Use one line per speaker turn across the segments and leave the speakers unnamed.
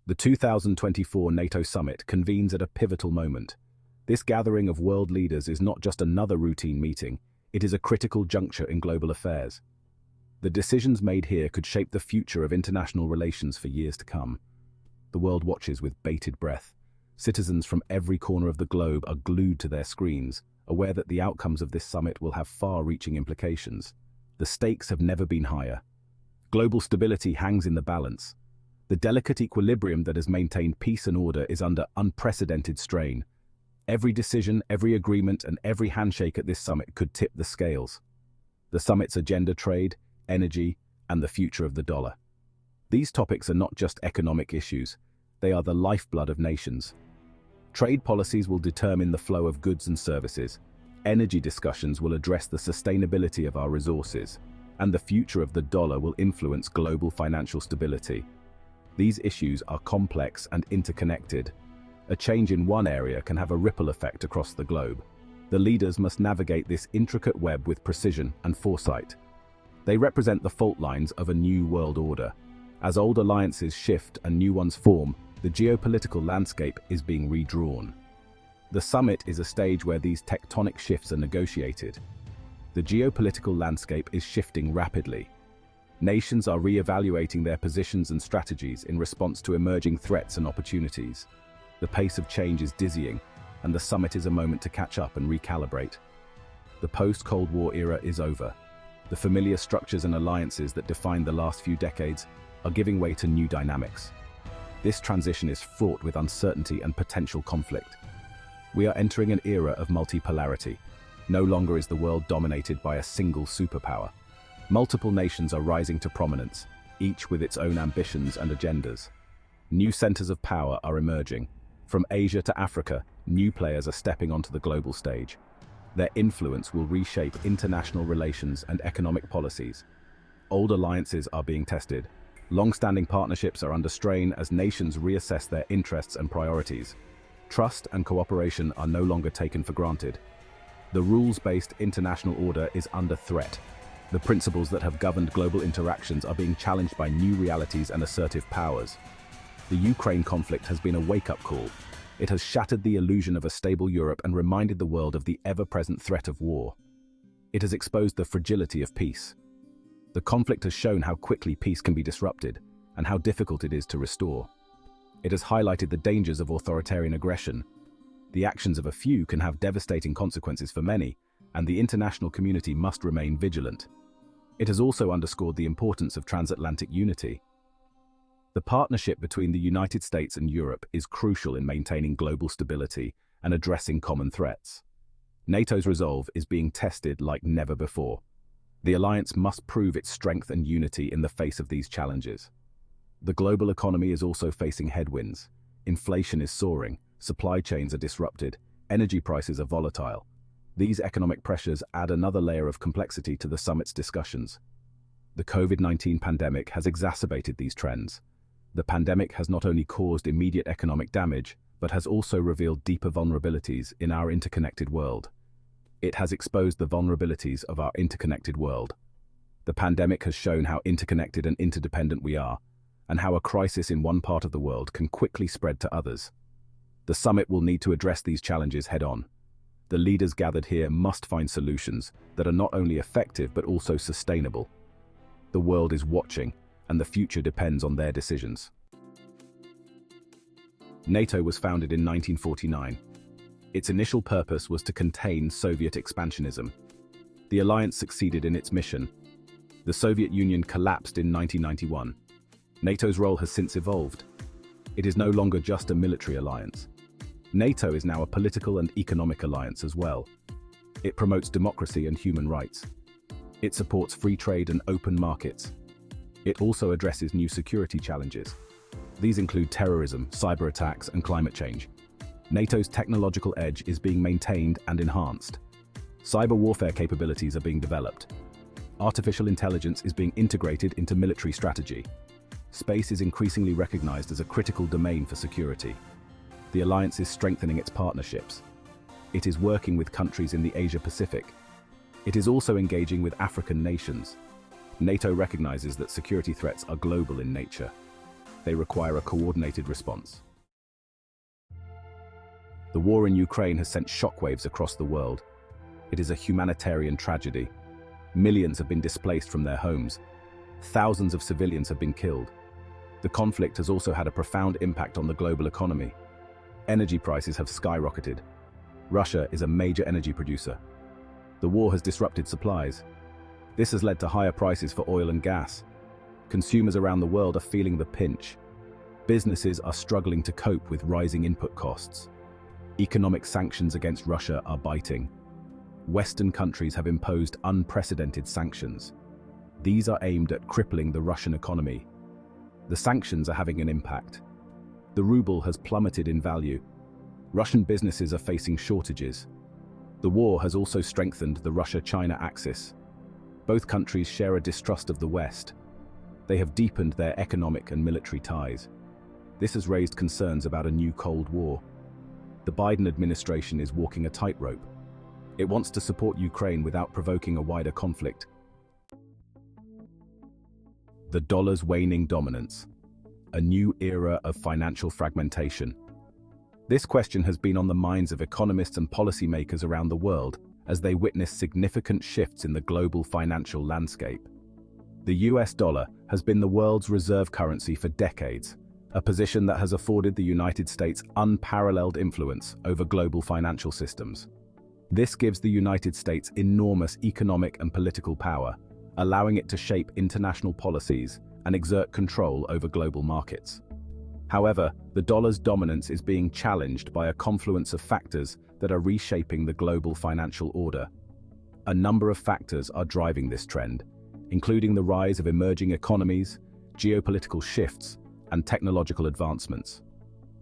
The 2024 NATO summit convenes at a pivotal moment. This gathering of world leaders is not just another routine meeting, it is a critical juncture in global affairs. The decisions made here could shape the future of international relations for years to come. The world watches with bated breath. Citizens from every corner of the globe are glued to their screens, aware that the outcomes of this summit will have far-reaching implications. The stakes have never been higher. Global stability hangs in the balance. The delicate equilibrium that has maintained peace and order is under unprecedented strain. Every decision, every agreement, and every handshake at this summit could tip the scales. The summit's agenda: trade, energy, and the future of the dollar. These topics are not just economic issues, they are the lifeblood of nations. Trade policies will determine the flow of goods and services. Energy discussions will address the sustainability of our resources, and the future of the dollar will influence global financial stability. These issues are complex and interconnected. A change in one area can have a ripple effect across the globe. The leaders must navigate this intricate web with precision and foresight. They represent the fault lines of a new world order. As old alliances shift and new ones form, the geopolitical landscape is being redrawn. The summit is a stage where these tectonic shifts are negotiated. The geopolitical landscape is shifting rapidly. Nations are re-evaluating their positions and strategies in response to emerging threats and opportunities. The pace of change is dizzying, and the summit is a moment to catch up and recalibrate. The post-Cold War era is over. The familiar structures and alliances that defined the last few decades are giving way to new dynamics. This transition is fraught with uncertainty and potential conflict. We are entering an era of multipolarity. No longer is the world dominated by a single superpower. Multiple nations are rising to prominence, each with its own ambitions and agendas. New centers of power are emerging. From Asia to Africa, new players are stepping onto the global stage. Their influence will reshape international relations and economic policies. Old alliances are being tested. Long-standing partnerships are under strain as nations reassess their interests and priorities. Trust and cooperation are no longer taken for granted. The rules-based international order is under threat. The principles that have governed global interactions are being challenged by new realities and assertive powers. The Ukraine conflict has been a wake-up call. It has shattered the illusion of a stable Europe and reminded the world of the ever-present threat of war. It has exposed the fragility of peace. The conflict has shown how quickly peace can be disrupted and how difficult it is to restore. It has highlighted the dangers of authoritarian aggression. The actions of a few can have devastating consequences for many, and the international community must remain vigilant. It has also underscored the importance of transatlantic unity. The partnership between the United States and Europe is crucial in maintaining global stability and addressing common threats. NATO's resolve is being tested like never before. The alliance must prove its strength and unity in the face of these challenges. The global economy is also facing headwinds. Inflation is soaring, supply chains are disrupted, energy prices are volatile. These economic pressures add another layer of complexity to the summit's discussions. The COVID-19 pandemic has exacerbated these trends. The pandemic has not only caused immediate economic damage, but has also revealed deeper vulnerabilities in our interconnected world. It has exposed the vulnerabilities of our interconnected world. The pandemic has shown how interconnected and interdependent we are, and how a crisis in one part of the world can quickly spread to others. The summit will need to address these challenges head-on. The leaders gathered here must find solutions that are not only effective but also sustainable. The world is watching, and the future depends on their decisions. NATO was founded in 1949. Its initial purpose was to contain Soviet expansionism. The alliance succeeded in its mission. The Soviet Union collapsed in 1991. NATO's role has since evolved. It is no longer just a military alliance. NATO is now a political and economic alliance as well. It promotes democracy and human rights. It supports free trade and open markets. It also addresses new security challenges. These include terrorism, cyber attacks, and climate change. NATO's technological edge is being maintained and enhanced. Cyber warfare capabilities are being developed. Artificial intelligence is being integrated into military strategy. Space is increasingly recognized as a critical domain for security. The alliance is strengthening its partnerships. It is working with countries in the Asia-Pacific. It is also engaging with African nations. NATO recognizes that security threats are global in nature. They require a coordinated response. The war in Ukraine has sent shockwaves across the world. It is a humanitarian tragedy. Millions have been displaced from their homes. Thousands of civilians have been killed. The conflict has also had a profound impact on the global economy. Energy prices have skyrocketed. Russia is a major energy producer. The war has disrupted supplies. This has led to higher prices for oil and gas. Consumers around the world are feeling the pinch. Businesses are struggling to cope with rising input costs. Economic sanctions against Russia are biting. Western countries have imposed unprecedented sanctions. These are aimed at crippling the Russian economy. The sanctions are having an impact. The ruble has plummeted in value. Russian businesses are facing shortages. The war has also strengthened the Russia-China axis. Both countries share a distrust of the West. They have deepened their economic and military ties. This has raised concerns about a new Cold War. The Biden administration is walking a tightrope. It wants to support Ukraine without provoking a wider conflict. The dollar's waning dominance. A new era of financial fragmentation. This question has been on the minds of economists and policymakers around the world as they witness significant shifts in the global financial landscape. The US dollar has been the world's reserve currency for decades, a position that has afforded the United States unparalleled influence over global financial systems. This gives the United States enormous economic and political power, allowing it to shape international policies and exert control over global markets. However, the dollar's dominance is being challenged by a confluence of factors that are reshaping the global financial order. A number of factors are driving this trend, including the rise of emerging economies, geopolitical shifts, and technological advancements.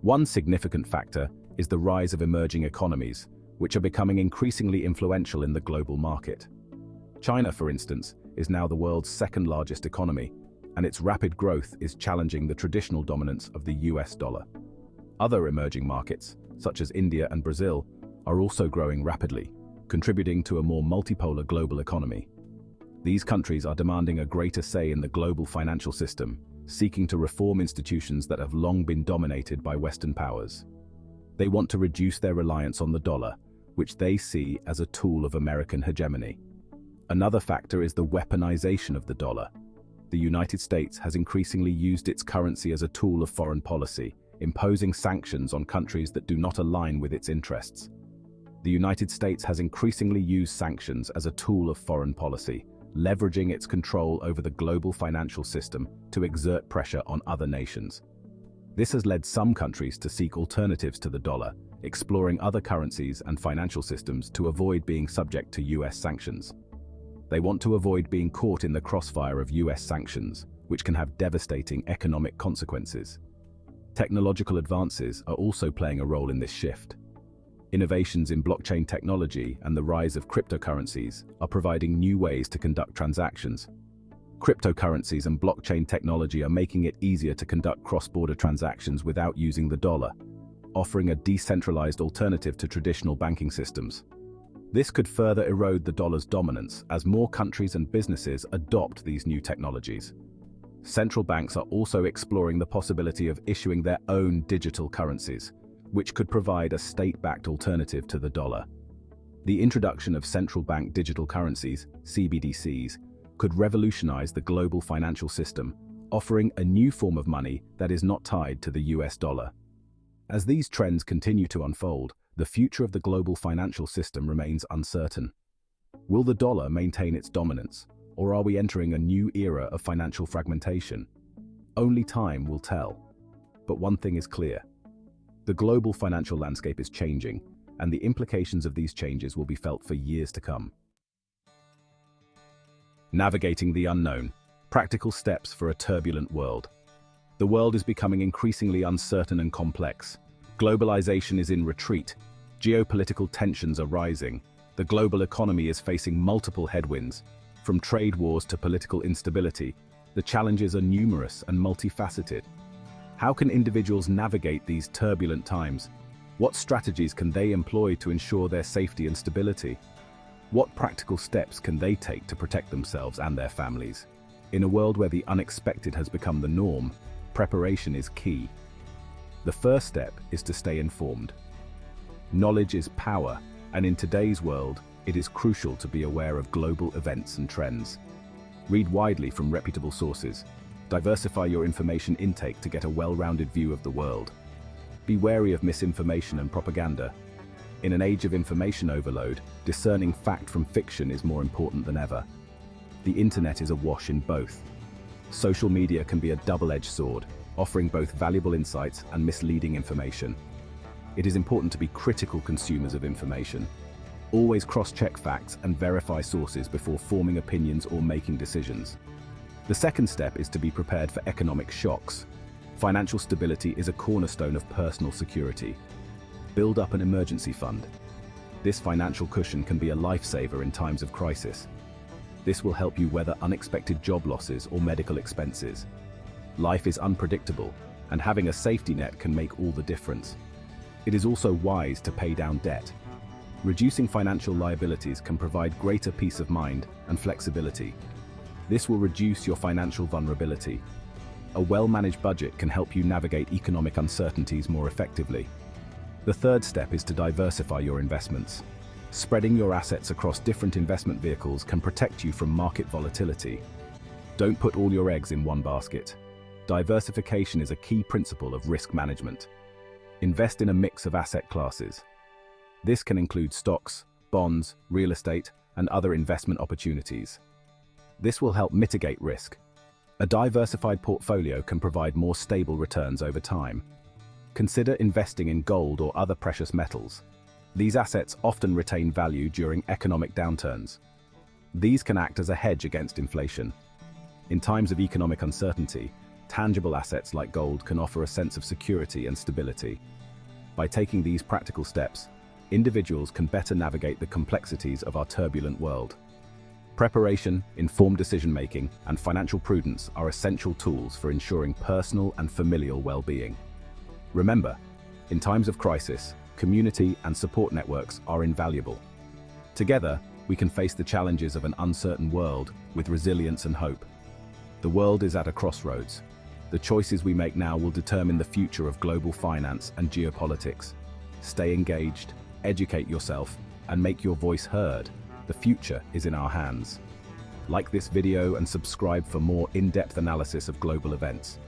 One significant factor is the rise of emerging economies, which are becoming increasingly influential in the global market. China, for instance, is now the world's second-largest economy, and its rapid growth is challenging the traditional dominance of the US dollar. Other emerging markets, such as India and Brazil, are also growing rapidly, contributing to a more multipolar global economy. These countries are demanding a greater say in the global financial system, seeking to reform institutions that have long been dominated by Western powers. They want to reduce their reliance on the dollar, which they see as a tool of American hegemony. Another factor is the weaponization of the dollar. The United States has increasingly used its currency as a tool of foreign policy, imposing sanctions on countries that do not align with its interests. The United States has increasingly used sanctions as a tool of foreign policy, leveraging its control over the global financial system to exert pressure on other nations. This has led some countries to seek alternatives to the dollar, exploring other currencies and financial systems to avoid being subject to US sanctions. They want to avoid being caught in the crossfire of US sanctions, which can have devastating economic consequences. Technological advances are also playing a role in this shift. Innovations in blockchain technology and the rise of cryptocurrencies are providing new ways to conduct transactions. Cryptocurrencies and blockchain technology are making it easier to conduct cross-border transactions without using the dollar, offering a decentralized alternative to traditional banking systems. This could further erode the dollar's dominance as more countries and businesses adopt these new technologies. Central banks are also exploring the possibility of issuing their own digital currencies, which could provide a state-backed alternative to the dollar. The introduction of central bank digital currencies, CBDCs, could revolutionize the global financial system, offering a new form of money that is not tied to the US dollar. As these trends continue to unfold, the future of the global financial system remains uncertain. Will the dollar maintain its dominance, or are we entering a new era of financial fragmentation? Only time will tell. But one thing is clear. The global financial landscape is changing, and the implications of these changes will be felt for years to come. Navigating the unknown. Practical steps for a turbulent world. The world is becoming increasingly uncertain and complex. Globalization is in retreat. Geopolitical tensions are rising. The global economy is facing multiple headwinds. From trade wars to political instability, the challenges are numerous and multifaceted. How can individuals navigate these turbulent times? What strategies can they employ to ensure their safety and stability? What practical steps can they take to protect themselves and their families? In a world where the unexpected has become the norm, preparation is key. The first step is to stay informed. Knowledge is power, and in today's world, it is crucial to be aware of global events and trends. Read widely from reputable sources. Diversify your information intake to get a well-rounded view of the world. Be wary of misinformation and propaganda. In an age of information overload, discerning fact from fiction is more important than ever. The internet is awash in both. Social media can be a double-edged sword, offering both valuable insights and misleading information. It is important to be critical consumers of information. Always cross-check facts and verify sources before forming opinions or making decisions. The second step is to be prepared for economic shocks. Financial stability is a cornerstone of personal security. Build up an emergency fund. This financial cushion can be a lifesaver in times of crisis. This will help you weather unexpected job losses or medical expenses. Life is unpredictable, and having a safety net can make all the difference. It is also wise to pay down debt. Reducing financial liabilities can provide greater peace of mind and flexibility. This will reduce your financial vulnerability. A well-managed budget can help you navigate economic uncertainties more effectively. The third step is to diversify your investments. Spreading your assets across different investment vehicles can protect you from market volatility. Don't put all your eggs in one basket. Diversification is a key principle of risk management. Invest in a mix of asset classes. This can include stocks, bonds, real estate, and other investment opportunities. This will help mitigate risk. A diversified portfolio can provide more stable returns over time. Consider investing in gold or other precious metals. These assets often retain value during economic downturns. These can act as a hedge against inflation. In times of economic uncertainty, tangible assets like gold can offer a sense of security and stability. By taking these practical steps, individuals can better navigate the complexities of our turbulent world. Preparation, informed decision-making, and financial prudence are essential tools for ensuring personal and familial well-being. Remember, in times of crisis, community and support networks are invaluable. Together, we can face the challenges of an uncertain world with resilience and hope. The world is at a crossroads. The choices we make now will determine the future of global finance and geopolitics. Stay engaged, educate yourself, and make your voice heard. The future is in our hands. Like this video and subscribe for more in-depth analysis of global events.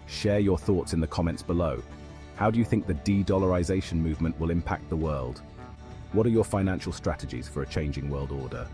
Share your thoughts in the comments below. How do you think the de-dollarization movement will impact the world? What are your financial strategies for a changing world order?